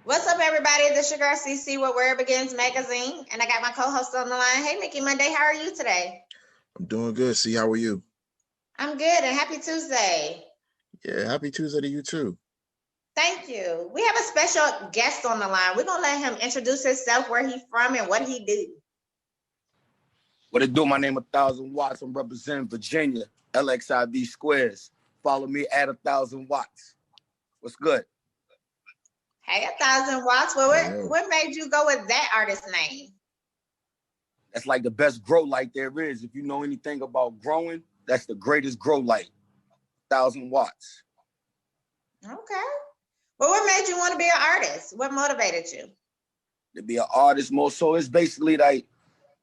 What's up, everybody? This is your girl CECE with Where It Begins Magazine, and I got my co-host on the line. Hey, Mickey Monday, how are you today? I'm doing good. See, how are you? I'm good, and happy Tuesday. Yeah, happy Tuesday to you too. Thank you. We have a special guest on the line. We're gonna let him introduce himself, where he's from, and what he do. What it do? My name is 1000Wattz. I'm representing Virginia, LXIV squares. Follow me at 1000Wattz. What's good? Hey, 1000 Watts. Well, Hey. what made you go with that artist name? That's like the best grow light there is. If you know anything about growing, that's the greatest grow light. 1000Wattz. Okay. Well, what made you want to be an artist? What motivated you? To be an artist more so, it's basically like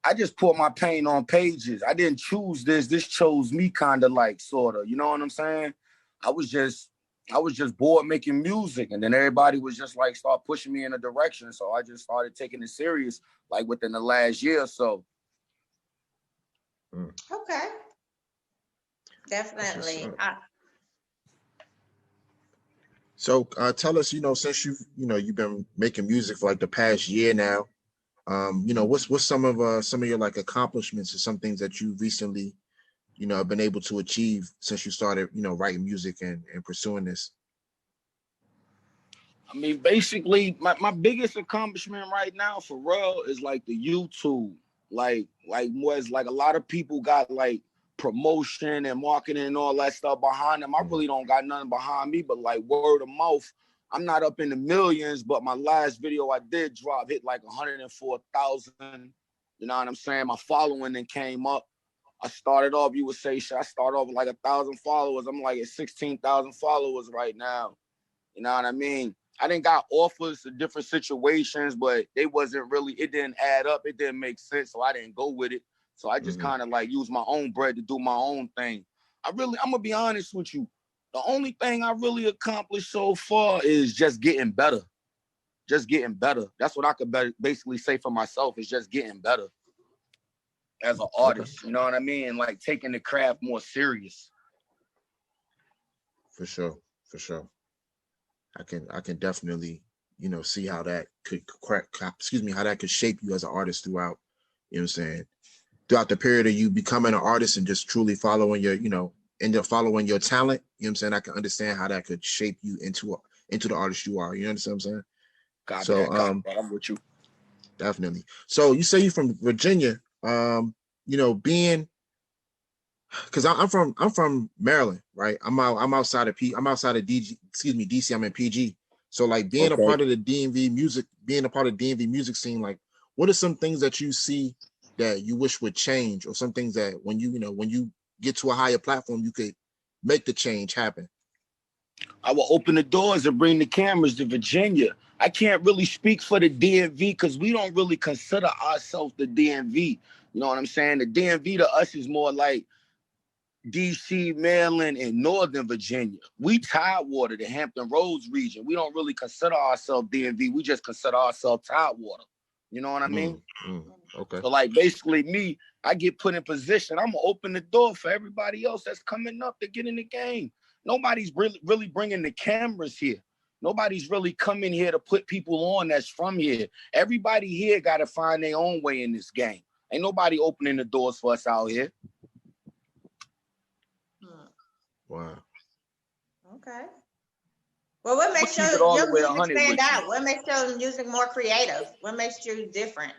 I just put my paint on pages. I didn't choose this. This chose me, kind of like, sort of. You know what I'm saying? I was just bored making music, and then everybody was just like start pushing me in a direction. So I just started taking it serious, like within the last year or so. Okay. Definitely. So tell us, since you've been making music for like the past year now, what's some of your like accomplishments or some things that you recently, have been able to achieve since you started, writing music and pursuing this? I mean, basically, my biggest accomplishment right now for real is like the YouTube. Like was like a lot of people got like promotion and marketing and all that stuff behind them. I really don't got nothing behind me, but like word of mouth. I'm not up in the millions, but my last video I did drop hit like 104,000. You know what I'm saying? My following then came up. I started off, you would say, I started off with like 1,000 followers. I'm like at 16,000 followers right now. You know what I mean? I didn't got offers to different situations, but it didn't add up. It didn't make sense. So I didn't go with it. So I just kind of like use my own bread to do my own thing. I'm going to be honest with you. The only thing I really accomplished so far is just getting better. Just getting better. That's what I could basically say for myself, is just getting better as an artist. You know what I mean? Like taking the craft more serious. For sure. I can definitely, see how that could how that could shape you as an artist throughout, you know what I'm saying, throughout the period of you becoming an artist and just truly following your, end up following your talent. You know what I'm saying? I can understand how that could shape you into the artist you are. You understand what I'm saying? I'm with you. Definitely. So you say you're from Virginia, being, because I'm from Maryland, right? I'm outside of DC. I'm in PG. So like being a part of the DMV music scene, like what are some things that you see that you wish would change, or some things that when you get to a higher platform, you could make the change happen? I will open the doors and bring the cameras to Virginia. I can't really speak for the DMV because we don't really consider ourselves the DMV. You know what I'm saying? The DMV to us is more like DC, Maryland, and Northern Virginia. We Tidewater, the Hampton Roads region. We don't really consider ourselves DMV. We just consider ourselves Tidewater. You know what I mean? Okay. So like basically me, I get put in position. I'm gonna open the door for everybody else that's coming up to get in the game. Nobody's really bringing the cameras here. Nobody's really coming here to put people on that's from here. Everybody here got to find their own way in this game. Ain't nobody opening the doors for us out here. Wow. Okay. Well, what makes your music stand out? What makes your music more creative? What makes you different?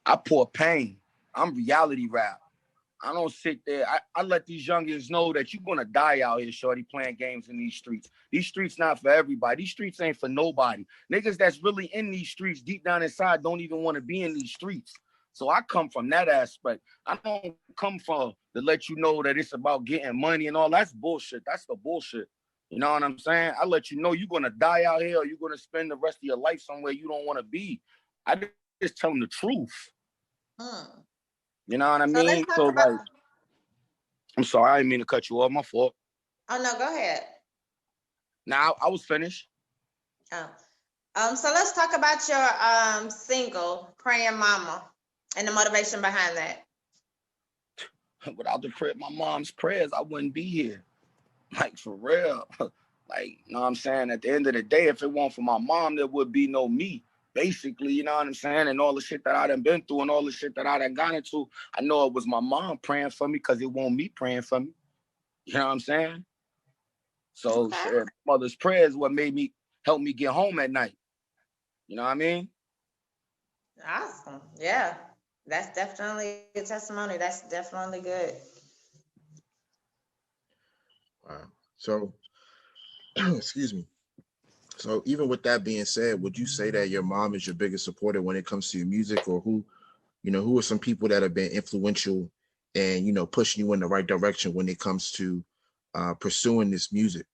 I pour pain. I'm reality rap. I don't sit there. I let these youngins know that you're going to die out here, shorty, playing games in these streets. These streets not for everybody. These streets ain't for nobody. Niggas that's really in these streets deep down inside don't even want to be in these streets. So I come from that aspect. I don't come from to let you know that it's about getting money and all. That's bullshit. That's the bullshit. You know what I'm saying? I let you know you're going to die out here, or you're going to spend the rest of your life somewhere you don't want to be. I just tell them the truth. You know what I mean? So like, I'm sorry, I didn't mean to cut you off. My fault. Oh no, go ahead. Now I was finished. So let's talk about your single, "Praying Mama," and the motivation behind that. Without my mom's prayers, I wouldn't be here. Like for real. Like, you know what I'm saying? At the end of the day, if it weren't for my mom, there would be no me. Basically, you know what I'm saying? And all the shit that I done been through and all the shit that I done got into, I know it was my mom praying for me because it wasn't me praying for me. You know what I'm saying? So shit, mother's prayers what made me help me get home at night. You know what I mean? Awesome. Yeah. That's definitely a testimony. That's definitely good. Wow. So, excuse me. So even with that being said, would you say that your mom is your biggest supporter when it comes to your music, or who are some people that have been influential and, pushing you in the right direction when it comes to pursuing this music,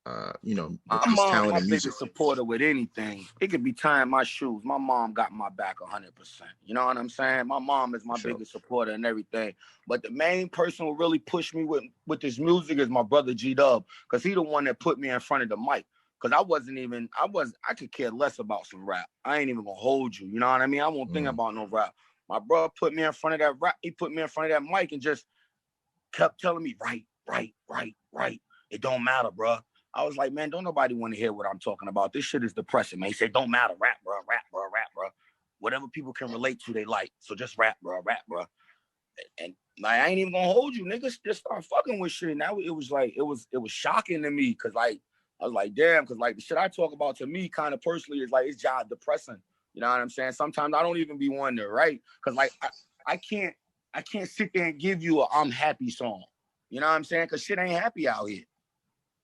My this mom, talent my in music? biggest supporter with anything. It could be tying my shoes. My mom got my back 100%. You know what I'm saying? My mom is my biggest supporter and everything. But the main person who really pushed me with this music is my brother G-Dub, because he the one that put me in front of the mic. Because I could care less about some rap. I ain't even gonna hold you. You know what I mean? I won't think about no rap. My brother put me in front of that rap. He put me in front of that mic and just kept telling me, right. It don't matter, bro. I was like, man, don't nobody want to hear what I'm talking about. This shit is depressing, man. He said, don't matter, rap, bro. Whatever people can relate to, they like. So just rap, bro. And like, I ain't even gonna hold you, niggas. Just start fucking with shit. Now it was like, it was shocking to me, because like, I was like, damn, because like the shit I talk about to me kind of personally is like, it's job depressing. You know what I'm saying? Sometimes I don't even be wanting to write, because like I can't sit there and give you a I'm happy song. You know what I'm saying? Because shit ain't happy out here.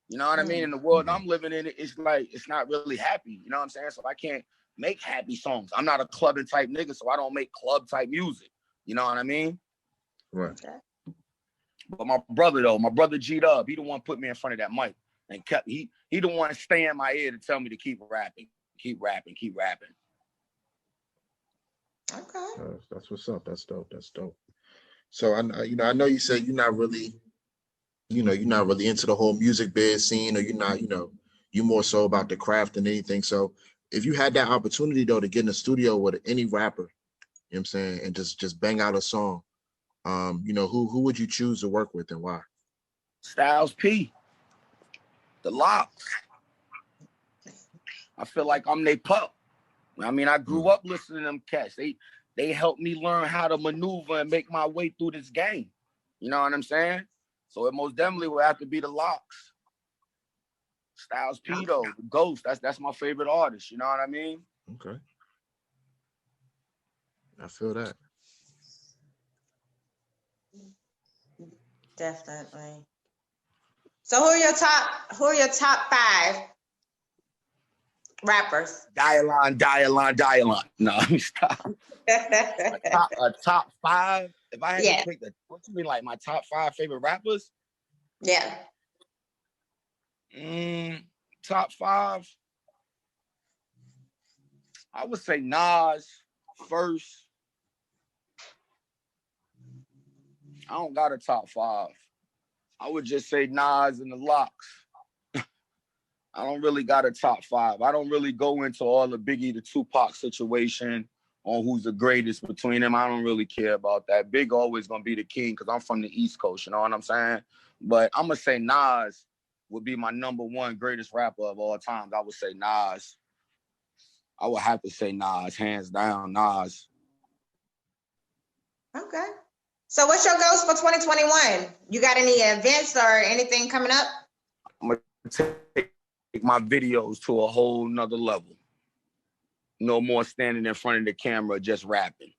You know what I mean? In the world I'm living in, it's like, it's not really happy. You know what I'm saying? So I can't make happy songs. I'm not a clubbing type nigga, so I don't make club type music. You know what I mean? Right. But my brother G-Dub, he the one put me in front of that mic and he the one stay in my ear to tell me to keep rapping. Okay. That's what's up. That's dope. So I know you said you're not really into the whole music biz scene, or you're not, you're more so about the craft than anything. So if you had that opportunity though to get in the studio with any rapper, you know what I'm saying, and just bang out a song, who would you choose to work with and why? Styles P, the Locks. I feel like I'm they pup. I mean, I grew up listening to them cats. They helped me learn how to maneuver and make my way through this game. You know what I'm saying? So it most definitely will have to be the Locks. Styles P though, the Ghost. That's my favorite artist. You know what I mean? Okay. I feel that. Definitely. So who are your top 5 rappers? Dialon. No, let me stop. A top 5? If I had to pick what you mean, like my top 5 favorite rappers? Yeah. Top 5. I would say Nas first. I don't got a top 5. I would just say Nas and the Locks. I don't really got a top 5. I don't really go into all the Biggie to Tupac situation on who's the greatest between them. I don't really care about that. Big always gonna be the king because I'm from the East Coast, you know what I'm saying? But I'm gonna say Nas would be my number 1 greatest rapper of all time. I would say Nas. I would have to say Nas, hands down, Nas. Okay. So what's your goals for 2021? You got any events or anything coming up? I'm gonna take my videos to a whole nother level. No more standing in front of the camera just rapping.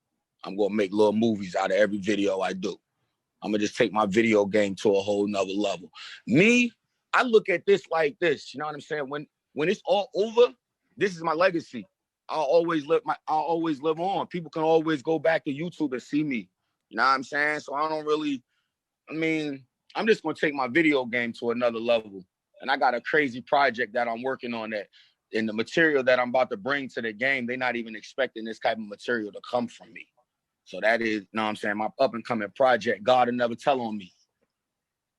I'm gonna make little movies out of every video I do. I'm gonna just take my video game to a whole nother level. Me, I look at this like this. You know what I'm saying? When it's all over, this is my legacy. I'll always live on. People can always go back to YouTube and see me. You know what I'm saying? So I'm just gonna take my video game to another level. And I got a crazy project that I'm working on that. And the material that I'm about to bring to the game, they're not even expecting this type of material to come from me. So that is, you know what I'm saying, my up and coming project. God will never tell on me.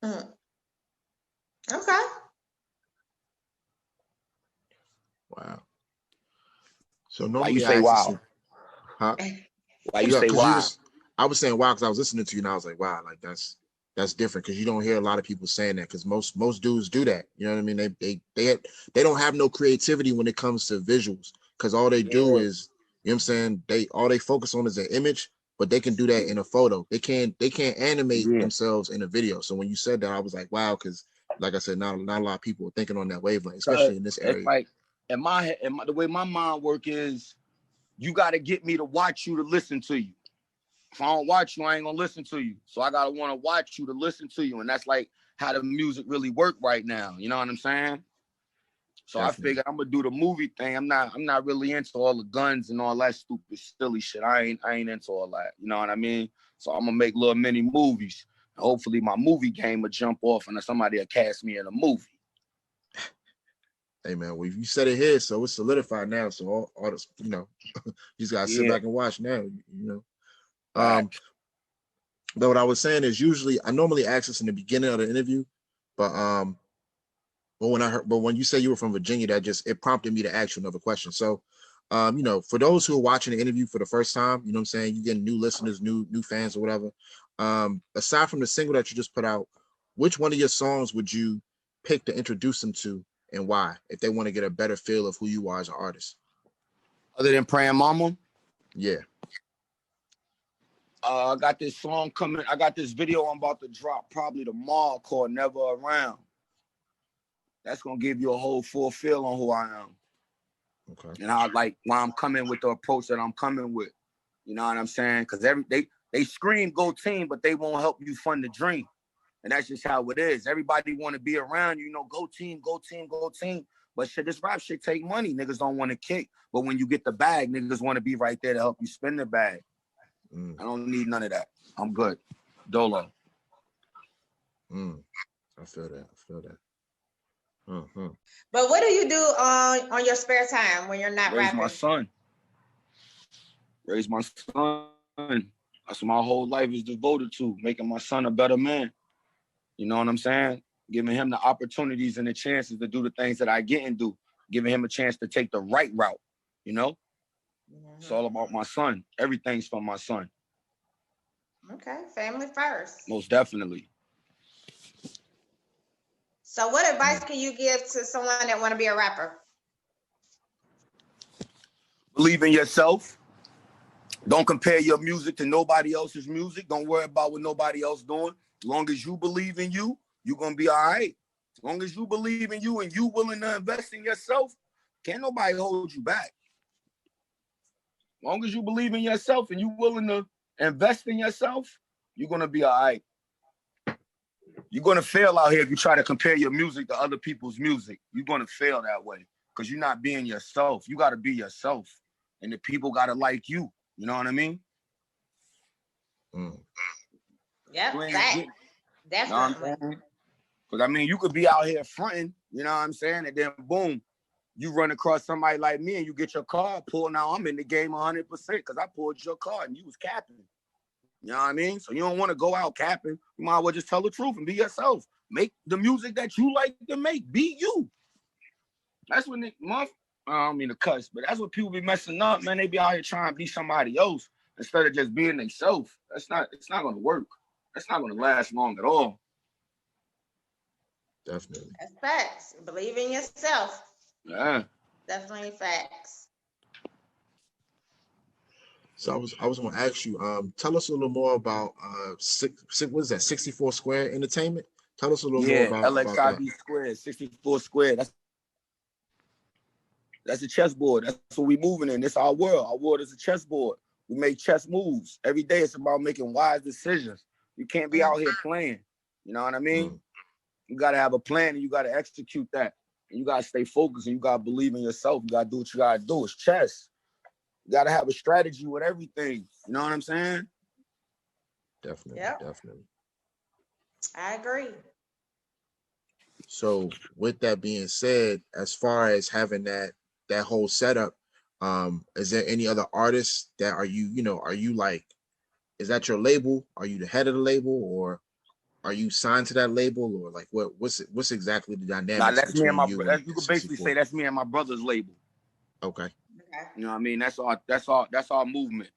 Okay. Wow. So normally Why you say wow? Huh? Why you say wow? I was saying wow because I was listening to you and I was like, wow, like that's that's different because you don't hear a lot of people saying that because most dudes do that. You know what I mean? They don't have no creativity when it comes to visuals because all they do is, you know what I'm saying, all they focus on is their image, but they can do that in a photo. They can't animate themselves in a video. So when you said that, I was like, wow, because like I said, not a lot of people are thinking on that wavelength, especially in this area. It's like the way my mind work is, you got to get me to watch you to listen to you. If I don't watch you, I ain't gonna listen to you. So I gotta want to watch you to listen to you, and that's like how the music really work right now. You know what I'm saying? So definitely. I figured I'm gonna do the movie thing. I'm not really into all the guns and all that stupid silly shit. I ain't into all that. You know what I mean? So I'm gonna make little mini movies. Hopefully my movie game will jump off and somebody will cast me in a movie. Hey man, well, you said it here, so it's solidified now. So all this, you know, you just gotta sit back and watch now. You know. But what I was saying is usually I normally ask this in the beginning of the interview, but when you say you were from Virginia, it prompted me to ask you another question. So you know, for those who are watching the interview for the first time, you know what I'm saying, you get new listeners, new fans or whatever. Aside from the single that you just put out, which one of your songs would you pick to introduce them to and why, if they want to get a better feel of who you are as an artist? Other than Praying Mama? Yeah. I got this song coming. I got this video I'm about to drop probably tomorrow called Never Around. That's going to give you a whole full feel on who I am. Okay. And why I'm coming with the approach that I'm coming with. You know what I'm saying? Because they scream go team, but they won't help you fund the dream. And that's just how it is. Everybody want to be around you, you know, go team, go team, go team. But shit, this rap shit take money. Niggas don't want to kick. But when you get the bag, niggas want to be right there to help you spend the bag. I don't need none of that. I'm good. Dolo. I feel that. But what do you do on your spare time when you're not rapping? Raise my son. That's what my whole life is devoted to, making my son a better man. You know what I'm saying? Giving him the opportunities and the chances to do the things that I didn't do. Giving him a chance to take the right route, you know? It's all about my son. Everything's for my son. Okay, family first. Most definitely. So what advice can you give to someone that want to be a rapper? Believe in yourself. Don't compare your music to nobody else's music. Don't worry about what nobody else doing. As long as you believe in you, you're going to be all right. As long as you believe in you and you willing to invest in yourself, can't nobody hold you back. As long as you believe in yourself and you willing to invest in yourself, you're going to be all right. You're going to fail out here if you try to compare your music to other people's music. You're going to fail that way because you're not being yourself. You got to be yourself. And the people got to like you. You know what I mean? Yep, definitely. Because, I mean, you could be out here fronting, you know what I'm saying? And then, boom, you run across somebody like me and you get your car pulled. Now I'm in the game 100% because I pulled your car and you was capping. You know what I mean? So you don't want to go out capping. You might as well just tell the truth and be yourself. Make the music that you like to make. Be you. That's when I don't mean to cuss, but that's what people be messing up, man. They be out here trying to be somebody else instead of just being themselves. It's not going to work. That's not going to last long at all. Definitely. That's facts. Believe in yourself. Yeah. Definitely facts. So I was going to ask you, tell us a little more about what is that, 64 Square Entertainment? Tell us a little more about LXIB Square, 64 Square. That's a chessboard. That's what we moving in. It's our world. Our world is a chessboard. We make chess moves. Every day it's about making wise decisions. You can't be out here playing. You know what I mean? You got to have a plan and you got to execute that. And you got to stay focused and you got to believe in yourself. You got to do what you got to do. It's chess. You got to have a strategy with everything. You know what I'm saying? Definitely. Yep. Definitely. I agree. So with that being said, as far as having that whole setup, is there any other artists that are you like, is that your label? Are you the head of the label or are you signed to that label or like what's exactly the dynamics? Nah, that's me and my brother. You could basically say that's me and my brother's label. Okay. You know what I mean? That's our movement.